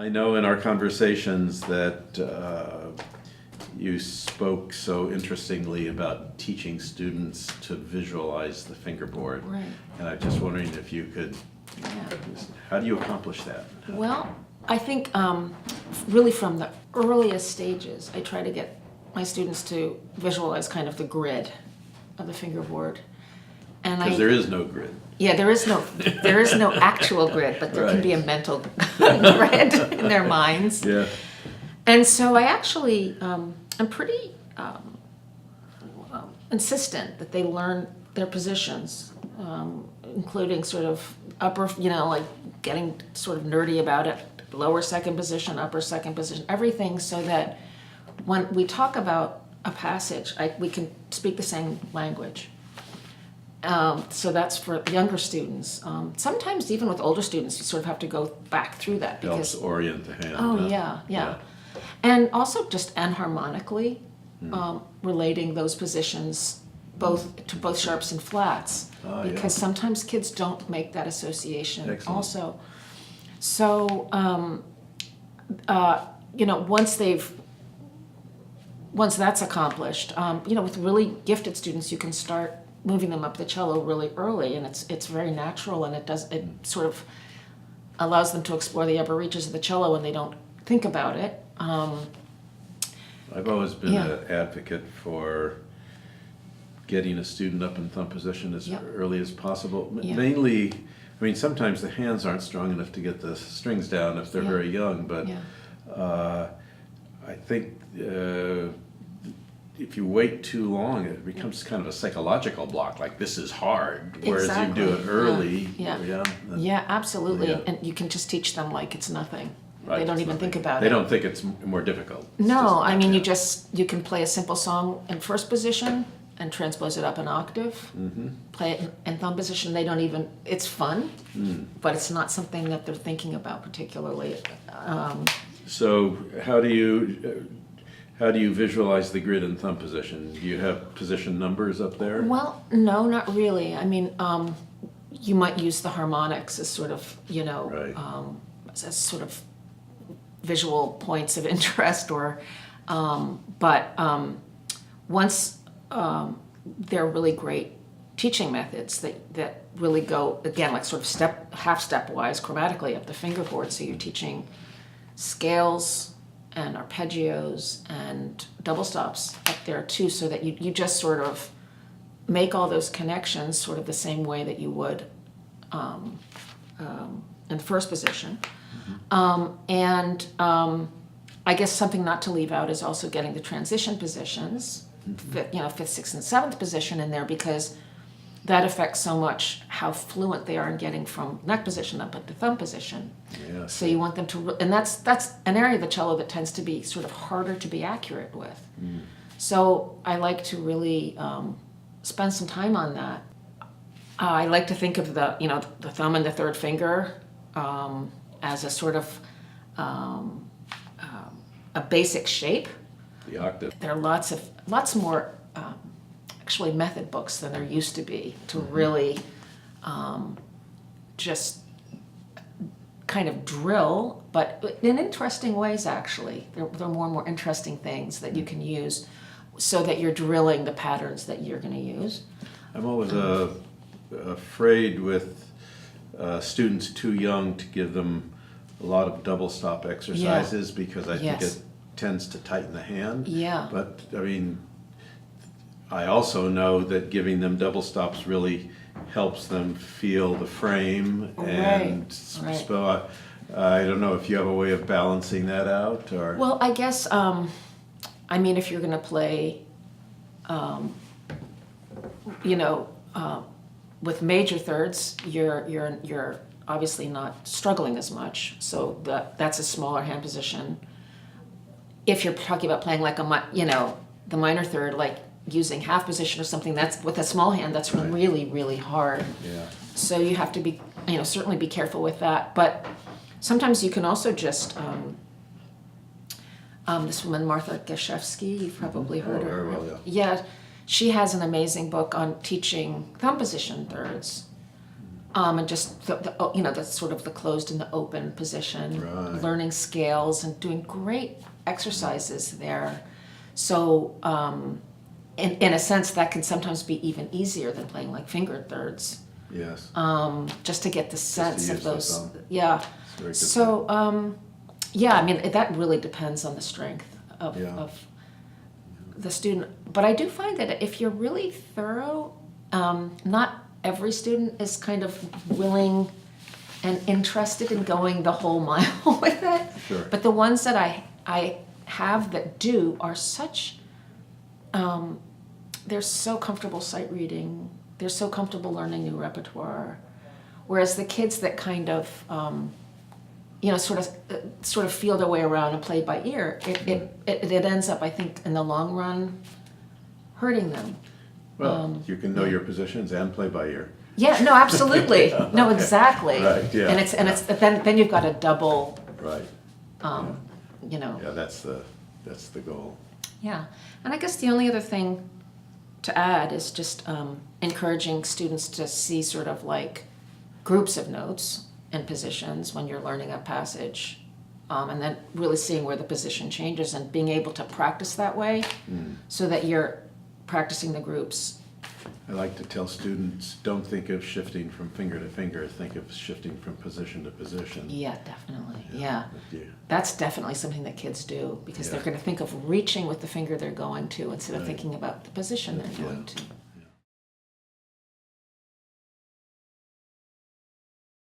I know in our conversations that you spoke so interestingly about teaching students to visualize the fingerboard. Right. And I'm just wondering if you could, how do you accomplish that? Well, I think really from the earliest stages, I try to get my students to visualize kind of the grid of the fingerboard. Because there is no grid. Yeah, there is no actual grid, but there can be a mental grid in their minds. Yeah. And so I actually, I'm pretty insistent that they learn their positions, including sort of upper, like getting sort of nerdy about it, lower second position, upper second position, everything, so that when we talk about a passage, we can speak the same language. So that's for younger students. Sometimes even with older students, you sort of have to go back through that because Helps orient the hand. Oh, yeah. And also just enharmonically relating those positions to both sharps and flats, because sometimes kids don't make that association. Excellent. Also. So once that's accomplished, with really gifted students, you can start moving them up the cello really early, and it's very natural, and it sort of allows them to explore the upper reaches of the cello, and they don't think about it. I've always been an advocate for getting a student up in thumb position as early as possible. Mainly, I mean, sometimes the hands aren't strong enough to get the strings down if they're very young, but I think if you wait too long, it becomes kind of a psychological block, like this is hard, whereas you do it early. Yeah, absolutely. Yeah. And you can just teach them like it's nothing. Right, they don't even think about it. They don't think it's more difficult. No, I mean, you can play a simple song in first position and transpose it up an octave. Play it in thumb position. They don't even, it's fun, but it's not something that they're thinking about particularly. So how do you visualize the grid in thumb position? Do you have position numbers up there? Well, no, not really. I mean, you might use the harmonics as sort of, as sort of visual points of interest, but once they're really great teaching methods that really go, again, like sort of half-step-wise chromatically up the fingerboard. So you're teaching scales and arpeggios and double stops up there too, so that you just sort of make all those connections sort of the same way that you would in first position. I guess something not to leave out is also getting the transition positions, fifth, sixth, and seventh position in there, because that affects so much how fluent they are in getting from neck position up at the thumb position. Yeah, so you want them to, and that's an area of the cello that tends to be sort of harder to be accurate with. So I like to really spend some time on that. I like to think of the thumb and the third finger as a sort of a basic shape. The octave. There are lots more actually method books than there used to be to really just kind of drill, but in interesting ways actually. There are more and more interesting things that you can use so that you're drilling the patterns that you're going to use. I'm always afraid with students too young to give them a lot of double stop exercises because I think it tends to tighten the hand. Yeah. But I mean, I also know that giving them double stops really helps them feel the frame and spell. I don't know if you have a way of balancing that out, or. Well, I guess I mean, if you're going to play, with major thirds, you're obviously not struggling as much, so that's a smaller hand position. If you're talking about playing like the minor third, like using half position or something, that's with a small hand, that's really, really hard. Yeah. So you have to be, certainly be careful with that. But sometimes you can also just, this woman, Martha Gashevsky, you've probably heard her. Very well, yeah, she has an amazing book on teaching thumb position thirds. And just the sort of the closed and the open position, Right. learning scales and doing great exercises there. So in a sense, that can sometimes be even easier than playing like fingered thirds. Yes. Just to get the sense of use the those. thumb. Yeah. It's very good. So yeah, I mean that really depends on the strength of the student. But I do find that if you're really thorough, not every student is kind of willing and interested in going the whole mile with it. Sure. But the ones that I have that do are such, they're so comfortable sight reading. They're so comfortable learning new repertoire. Whereas the kids that kind of, sort of feel their way around and play by ear, it ends up, I think, in the long run, hurting them. Well, you can know your positions and play by ear. Yeah, no, absolutely. No, exactly. Right, yeah. And it's then you've got a double, Right. Yeah, that's the goal. Yeah. And I guess the only other thing to add is just encouraging students to see sort of like groups of notes and positions when you're learning a passage, and then really seeing where the position changes and being able to practice that way so that you're practicing the groups. I like to tell students, don't think of shifting from finger to finger, think of shifting from position to position. Yeah, definitely. Yeah. Yeah. That's definitely something that kids do because they're going to think of reaching with the finger they're going to instead of Right. thinking about the position they're Yeah. going to.